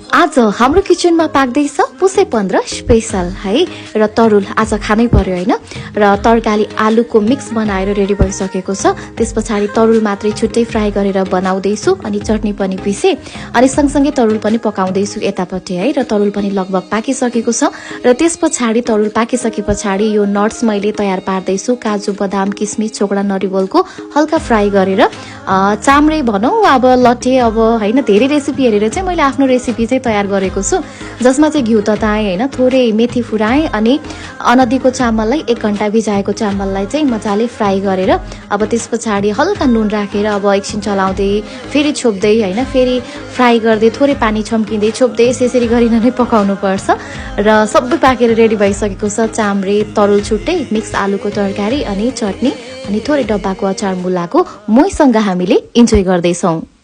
आज हाम्रो किचनमा पाक्दैछ पुसै 15 स्पेशल है र तरुल आज खानै पर्यो हैन र तरकारी आलुको मिक्स बनाएर रेडी भइसकेको छ। त्यसपछि तरुल मात्रै छुट्टै फ्राई गरेर बनाउँदैछु अनि चटनी पनि पिसे अनि सँगसँगै तरुल पनि पकाउँदैछु यतापट्टि है र तरुल पनि लगभग पाकिसकेको छ र त्यसपछि तरुल पाकिसकेपछि यो नट्स मैले तयार पार्दैछु। काजु बदाम किसमिस छोकडा नरिवलको हल्का फ्राई गरेर चाम्रे भनौं अब लट्टे अब हैन धेरै रेसिपी हेरेर चाहिँ मैले आफ्नो रेसिपी चाहिँ तयार गरेको छु जसमा चाहिँ घिउ तताए हैन थोरै मेथी फुराए अनि अनदीको चामललाई 1 घण्टा भिजाएको चामललाई चाहिँ मजाले फ्राई गरेर अब त्यसपछि हल्का नुन राखेर अब एकछिन चलाउँदै फेरि छोप्दै हैन फेरि फ्राई गर्दै थोरै पानी छम्किँदै छोप्दै यसरी गरिन नै पकाउनु पर्छ र सबै पाकेर रेडी भइसकेको छ। चाम्रे तरुल छुट्टै मिक्स आलुको तरकारी अनि चटनी अनि थोरै डब्बाको अचार मुलाको मोहीसँग हामीले इन्जोय गर्दै छौं।